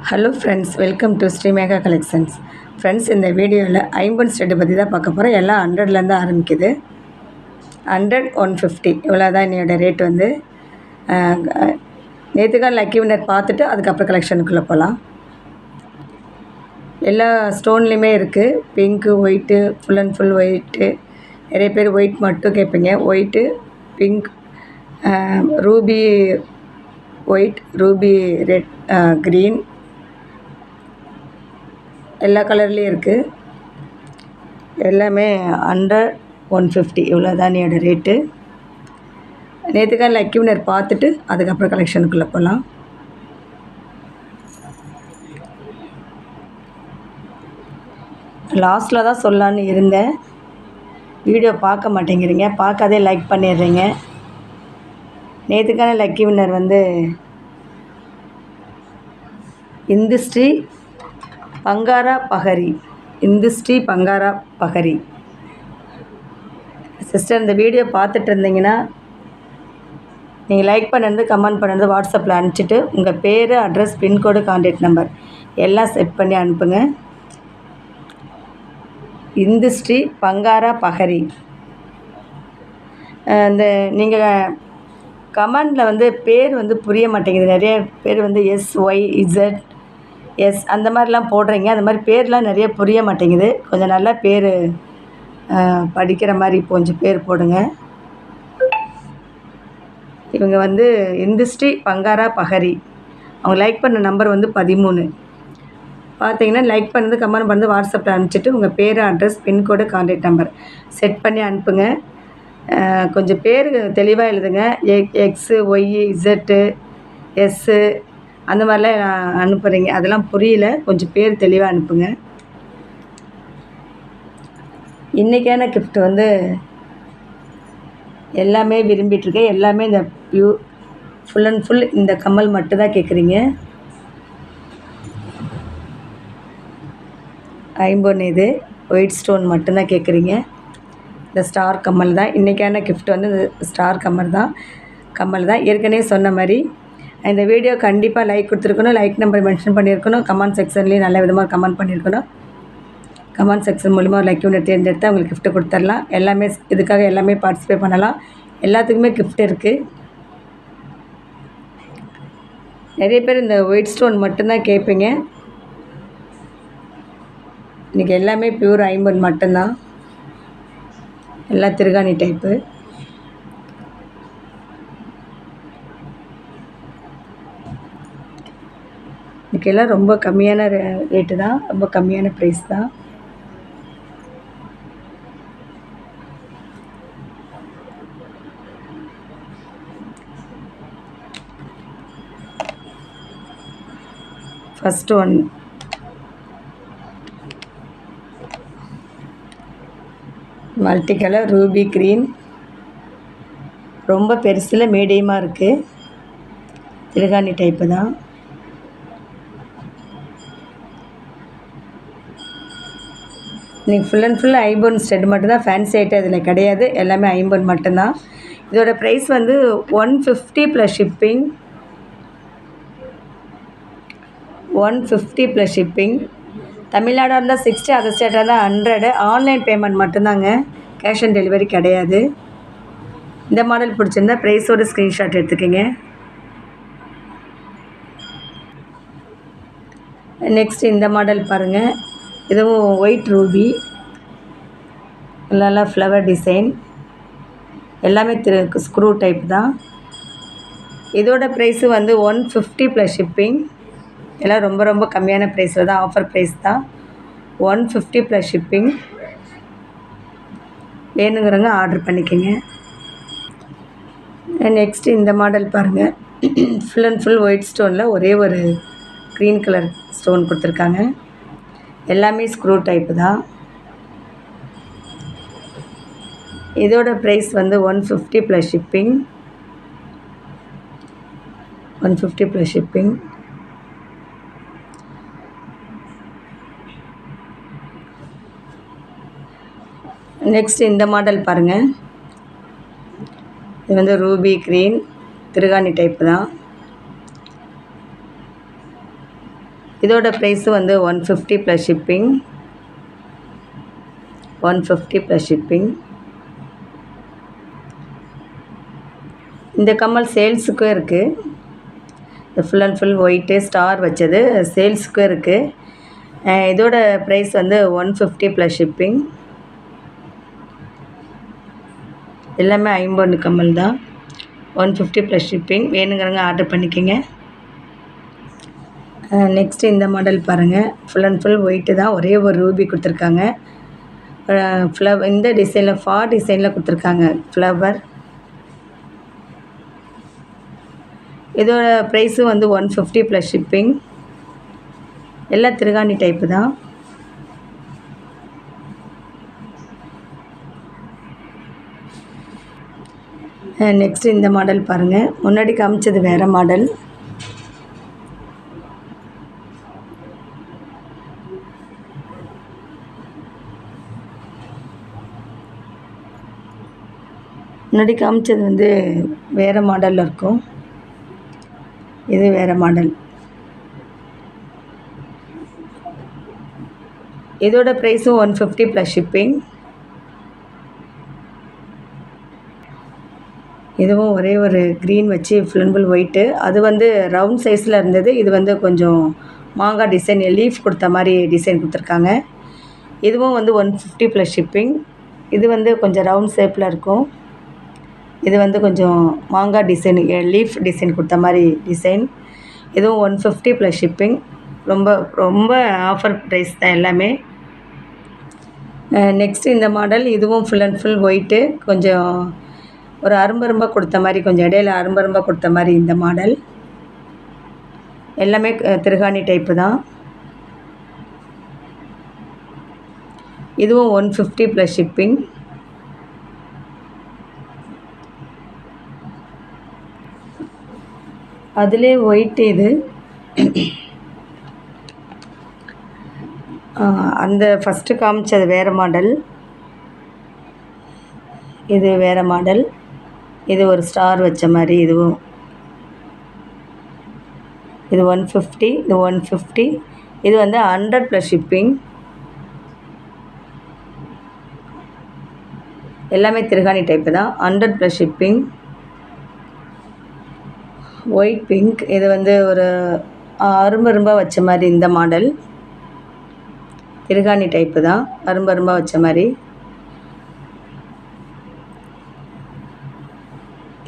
Hello friends, welcome to Srimegha collections. Friends, இந்த வீடியோவில் ஐம்பொன் ஸ்டெட்டு பற்றி தான் பார்க்க போகிறோம். எல்லாம் 100லேருந்து ஆரம்பிக்குது. 100, 150 இவ்வளோ தான் என்னோடய ரேட் வந்து. நேற்றுக்கான லக்கி வின்னர் பார்த்துட்டு அதுக்கப்புறம் கலெக்ஷனுக்குள்ளே போகலாம். எல்லா ஸ்டோன்லேயுமே இருக்குது. Pink, white, full and full white. நிறைய பேர் ஒயிட் மட்டும் கேட்பீங்க. White, pink, Ruby white, Ruby red, green, எல்லா கலர்லேயும் இருக்குது. எல்லாமே 100, 150 இவ்வளோ தான் என்னோடய ரேட்டு. நேற்றுக்கான லக்கி வின்னர் பார்த்துட்டு அதுக்கப்புறம் கலெக்ஷனுக்குள்ளே போகலாம். லாஸ்ட்டில் தான் சொல்லலான்னு இருந்தேன். வீடியோ பார்க்க மாட்டேங்கிறீங்க, பார்க்காதே லைக் பண்ணிடுறீங்க. நேற்றுக்கான லக்கி வின்னர் வந்து இந்துஸ்ரீ பங்காரா பஹரி. இந்துஸ்ரீ பங்காரா பஹரி சிஸ்டர், இந்த வீடியோ பார்த்துட்டு இருந்தீங்கன்னா நீங்கள் லைக் பண்ணுறது, கமெண்ட் பண்ணுறது, வாட்ஸ்அப்பில் அனுப்பிச்சிட்டு உங்கள் பேர், அட்ரஸ், பின்கோடு, கான்டாக்ட் நம்பர் எல்லாம் செட் பண்ணி அனுப்புங்க. இந்துஸ்ரீ பங்காரா பஹரி. இந்த நீங்கள் கமெண்டில் வந்து பேர் வந்து புரிய மாட்டேங்குது. நிறைய பேர் வந்து SYZ எஸ் அந்த மாதிரிலாம் போடுறீங்க. அந்த மாதிரி பேர்லாம் நிறைய புரிய மாட்டேங்குது. கொஞ்சம் நல்லா பேர் படிக்கிற மாதிரி கொஞ்சம் பேர் போடுங்க. இவங்க வந்து இந்துஸ்ரீ பங்காரா பஹரி. அவங்க லைக் பண்ண நம்பர் வந்து 13. பார்த்தீங்கன்னா லைக் பண்ணது, கமெண்ட் பண்ணது, வாட்ஸ்அப்பில் அனுப்பிச்சிட்டு உங்கள் பேர், address, pincode, contact number set பண்ணி அனுப்புங்க. கொஞ்சம் பேர் தெளிவாக எழுதுங்க. XYZ S அந்த மாதிரிலாம் அனுப்புகிறீங்க, அதெல்லாம் புரியல. கொஞ்சம் பேர் தெளிவாக அனுப்புங்க. இன்றைக்கான கிஃப்ட் வந்து எல்லாமே விரும்பிகிட்ருக்கேன். எல்லாமே இந்த ஃபுல் அண்ட் ஃபுல் இந்த கம்மல் மட்டும்தான் கேட்குறீங்க. ஐம்பொன் இது ஒயிட் ஸ்டோன் மட்டும்தான் கேட்குறீங்க. இந்த ஸ்டார் கம்மல் தான் இன்றைக்கான கிஃப்ட் வந்து. இந்த ஸ்டார் கம்மல் தான் ஏற்கனவே சொன்ன மாதிரி. இந்த வீடியோ கண்டிப்பாக லைக் கொடுத்துருக்கணும், லைக் நம்பர் மென்ஷன் பண்ணியிருக்கணும், கமெண்ட் செக்ஷன்லேயும் நல்ல விதமாக கமெண்ட் பண்ணியிருக்கணும். கமெண்ட் செக்ஷன் மூலிமா ஒரு லக்கி வின்னர் தேர்ந்தெடுத்து அவங்களுக்கு கிஃப்ட்டு கொடுத்துடலாம். எல்லாமே இதுக்காக எல்லாமே பார்ட்டிசிபேட் பண்ணலாம். எல்லாத்துக்குமே கிஃப்ட் இருக்குது. நிறைய பேர் இந்த ஒயிட் ஸ்டோன் மட்டும்தான் கேட்பீங்க. இன்றைக்கி எல்லாமே பியூர் ஐம்பொன் மட்டும்தான். எல்லாம் திருகாணி டைப்பு. இன்றைக்கெல்லாம் ரொம்ப கம்மியான ரேட்டு தான், ரொம்ப கம்மியான ப்ரைஸ் தான். First one multi colour Ruby green. ரொம்ப பெருசில் மீடியமாக இருக்குது. திருகாணி டைப்பு தான். இன்றைக்கி ஃபுல் அண்ட் ஃபுல் ஐம்பொன் ஸ்டெட் மட்டும்தான். ஃபேன்சி ஐட்டம் இதில் கிடையாது. எல்லாமே ஐம்பொன் மட்டும்தான். இதோட ப்ரைஸ் வந்து 150 + ஷிப்பிங். 150 + ஷிப்பிங். தமிழ்நாடாக இருந்தால் 60, அதர் ஸ்டேட்டாக இருந்தால் 100. ஆன்லைன் பேமெண்ட் மட்டும்தாங்க, கேஷ் ஆன் டெலிவரி கிடையாது. இந்த மாடல் பிடிச்சிருந்தா ப்ரைஸோட ஸ்க்ரீன்ஷாட் எடுத்துக்கோங்க. நெக்ஸ்ட் இந்த மாடல் பாருங்கள். இதுவும் ஒயிட் ரூபி, நல்லா ஃப்ளவர் டிசைன். எல்லாமே ஸ்க்ரூ டைப் தான். இதோட ப்ரைஸு வந்து 150 + ஷிப்பிங். எல்லாம் ரொம்ப ரொம்ப கம்மியான ப்ரைஸில் தான், ஆஃபர் ப்ரைஸ் தான். 150 + ஷிப்பிங். வேணுங்கிறவங்க ஆர்டர் பண்ணிக்கோங்க. நெக்ஸ்ட்டு இந்த மாடல் பாருங்கள். ஃபுல் அண்ட் ஃபுல் ஒயிட் ஸ்டோனில் ஒரே ஒரு க்ரீன் கலர் ஸ்டோன் கொடுத்துருக்காங்க. எல்லாமே ஸ்க்ரூ டைப்பு தான். இதோட ப்ரைஸ் வந்து 150 + ஷிப்பிங். 150 + ஷிப்பிங். நெக்ஸ்ட் இந்த மாடல் பாருங்கள். இது வந்து ரூபி க்ரீன் திருகாணி டைப்பு தான். இதோட ப்ரைஸு வந்து 150 ப்ளஸ் ஷிப்பிங். 150 plus shipping. இந்த கம்மல் சேல்ஸுக்கும் இருக்குது. இந்த full and full white star வச்சது சேல்ஸுக்கும் இருக்குது. இதோட ப்ரைஸ் வந்து 150 ப்ளஸ் ஷிப்பிங். எல்லாமே ஐம்பொன் கம்மல் தான். 150 ப்ளஸ் ஷிப்பிங். வேணுங்கிறவங்க ஆர்டர் பண்ணிக்கோங்க. நெக்ஸ்ட்டு இந்த மாடல் பாருங்கள். ஃபுல் அண்ட் ஃபுல் ஒயிட்டு தான். ஒரே ஒரு ரூபி கொடுத்துருக்காங்க. இந்த டிசைனில் டிசைனில் கொடுத்துருக்காங்க ஃப்ளவர். இதோட ப்ரைஸு வந்து 150 ப்ளஸ் ஷிப்பிங். எல்லாம் திருகாணி டைப்பு தான். நெக்ஸ்ட்டு இந்த மாடல் பாருங்கள். முன்னாடி காமிச்சது வேறு மாடல். முன்னாடி காமிச்சது வந்து வேறு மாடலில் இருக்கும். இது வேறு மாடல். இதோட ப்ரைஸும் 150 ப்ளஸ் ஷிப்பிங். இதுவும் ஒரே ஒரு க்ரீன் வச்சு ஃபுல் அண்ட் ஃபுல் ஒயிட்டு. அது வந்து ரவுண்ட் சைஸில் இருந்தது. இது வந்து கொஞ்சம் மாங்காய் டிசைன் லீஃப் கொடுத்த மாதிரி டிசைன் கொடுத்துருக்காங்க. இதுவும் வந்து 150 ப்ளஸ் ஷிப்பிங். இது வந்து கொஞ்சம் ரவுண்ட் ஷேப்பில் இருக்கும். இது வந்து கொஞ்சம் மாங்காய் டிசைன் லீஃப் டிசைன் கொடுத்த மாதிரி டிசைன். இதுவும் 150 ப்ளஸ் ஷிப்பிங். ரொம்ப ரொம்ப ஆஃபர் ப்ரைஸ் தான் எல்லாமே. நெக்ஸ்ட்டு இந்த மாடல். இதுவும் ஃபுல் அண்ட் ஃபுல் ஒயிட்டு. கொஞ்சம் ஒரு அரும்பரும்பாக கொடுத்த மாதிரி, கொஞ்சம் இடையில அரும்பரும்பாக கொடுத்த மாதிரி இந்த மாடல். எல்லாமே திருகாணி டைப்பு தான். இதுவும் 150 ப்ளஸ் ஷிப்பிங். அதிலே ஒயிட். இது அந்த ஃபஸ்ட்டு காமிச்சது வேறு மாடல். இது வேறு மாடல். இது ஒரு ஸ்டார் வச்ச மாதிரி. இதுவும் இது 150. இது 150. இது வந்து 100 ப்ளஸ் ஷிப்பிங். எல்லாமே திருகாணி டைப்பு தான். 100 ப்ளஸ் ஷிப்பிங். White pink. இது வந்து ஒரு அரும்பரும்பாக வச்ச மாதிரி இந்த மாடல். திருகாணி டைப்பு தான். அரும்பரும்பாக வச்ச மாதிரி.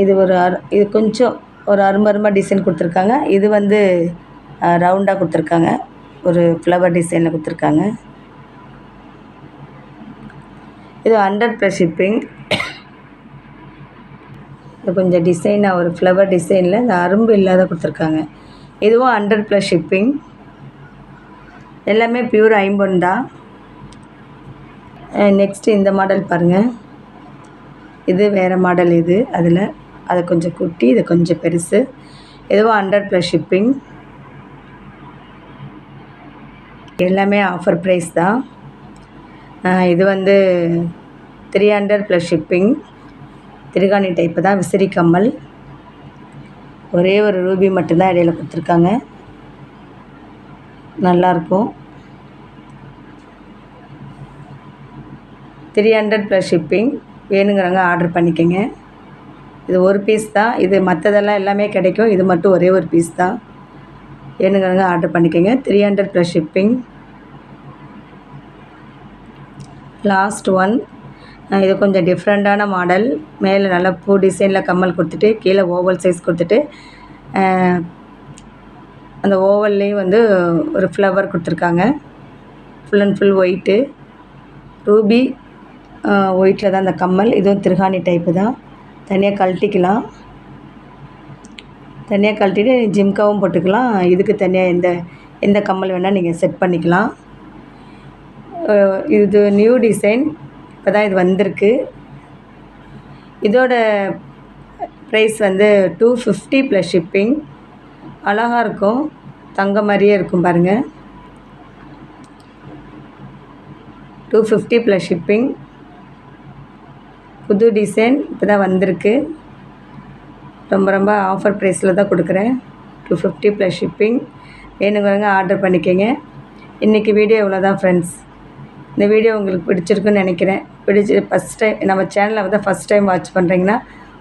இது இது கொஞ்சம் ஒரு அரும்பரும்பாக டிசைன் கொடுத்துருக்காங்க. இது வந்து ரவுண்டாக கொடுத்துருக்காங்க. ஒரு ஃப்ளவர் டிசைனில் கொடுத்துருக்காங்க. இது 100 ப்ளஸ் ஷிப்பிங். இது கொஞ்சம் டிசைனாக ஒரு ஃப்ளவர் டிசைனில் இந்த அரும்பு இல்லாத கொடுத்துருக்காங்க. இதுவும் 100 ப்ளஸ் ஷிப்பிங். எல்லாமே பியூர் ஐம்பொன் தான். நெக்ஸ்ட்டு இந்த மாடல் பாருங்கள். இது வேறு மாடல். இது அதில் அது கொஞ்சம் குட்டி, இது கொஞ்சம் பெருசு. இதுவும் 100 ப்ளஸ் ஷிப்பிங். எல்லாமே ஆஃபர் ப்ரைஸ் தான். இது வந்து 300 ப்ளஸ் ஷிப்பிங். திருகாணி டைப்பு தான். விசிறி கம்மல். ஒரே ஒரு ரூபி மட்டும்தான் இடையில கொடுத்துருக்காங்க. நல்லாயிருக்கும். 300 ப்ளஸ் ஷிப்பிங். வேணுங்கிறவங்க ஆர்டர் பண்ணிக்கோங்க. இது ஒரு பீஸ் தான். இது மற்றதெல்லாம் எல்லாமே கிடைக்கும். இது மட்டும் ஒரே ஒரு பீஸ் தான். வேணுங்கிறவங்க ஆர்டர் பண்ணிக்கோங்க. 300 ப்ளஸ் ஷிப்பிங். Last one. இது கொஞ்சம் டிஃப்ரெண்ட்டான மாடல். மேலே நல்லா பூ டிசைனில் கம்மல் கொடுத்துட்டு, கீழே ஓவல் சைஸ் கொடுத்துட்டு, அந்த ஓவல்லையும் வந்து ஒரு ஃப்ளவர் கொடுத்துருக்காங்க. Full and full white. Ruby ஒயிட்டில் தான் அந்த கம்மல். இதுவும் திருகாணி டைப்பு தான். தனியாக கழட்டிக்கலாம். தனியாக கழட்டிட்டு ஜிம்காவும் போட்டுக்கலாம். இதுக்கு தனியாக எந்த கம்மல் வேணால் நீங்கள் செட் பண்ணிக்கலாம். இது நியூ டிசைன். இப்போ தான் இது வந்திருக்கு. இதோட ப்ரைஸ் வந்து 250 ப்ளஸ் ஷிப்பிங். அழகாக இருக்கும். தங்க மாதிரியே இருக்கும் பாருங்கள். 250 ப்ளஸ் ஷிப்பிங். புது டிசைன் இப்போ தான் வந்திருக்கு. ரொம்ப ரொம்ப ஆஃபர் ப்ரைஸில் தான் கொடுக்குறேன். 250 ப்ளஸ் ஷிப்பிங். வேணுங்கிறவங்க ஆர்டர் பண்ணிக்கோங்க. இன்றைக்கி வீடியோ இவ்வளோ தான் ஃப்ரெண்ட்ஸ். இந்த வீடியோ உங்களுக்கு பிடிச்சிருக்குன்னு நினைக்கிறேன். ஃபஸ்ட் டைம் நம்ம சேனலை வந்து ஃபஸ்ட் டைம் வாட்ச் பண்ணுறீங்கன்னா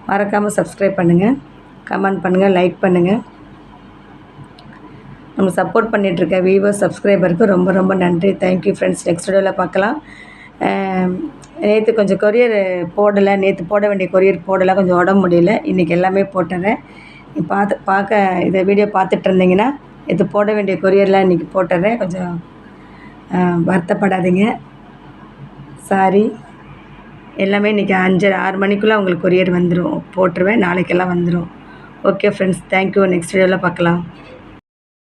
மறக்காமல் சப்ஸ்கிரைப் பண்ணுங்கள், கமெண்ட் பண்ணுங்கள், லைக் பண்ணுங்கள். நம்ம சப்போர்ட் பண்ணிகிட்ருக்க வியூவர்ஸ் சப்ஸ்கிரைபருக்கு ரொம்ப ரொம்ப நன்றி. Thank you friends. நெக்ஸ்ட் வீடியோவில் பார்க்கலாம். நேற்று கொஞ்சம் கொரியர் போடலை, நேற்று போட வேண்டிய கொரியர் போடலை, கொஞ்சம் உடம்பு முடியல. இன்றைக்கி எல்லாமே போட்டுறேன். இதை வீடியோ பார்த்துட்டு இருந்தீங்கன்னா இது போட வேண்டிய கொரியர்லாம் இன்றைக்கி போட்டுறேன். கொஞ்சம் வருத்தப்படாதீங்க. சாரி. எல்லாமே இன்றைக்கி 5:30-6 மணிக்குள்ளே உங்களுக்கு கொரியர் வந்துடும், போட்டுருவேன். நாளைக்கெல்லாம் வந்துடும். Okay friends, thank you. நெக்ஸ்ட் வீடியோவில் பார்க்கலாம்.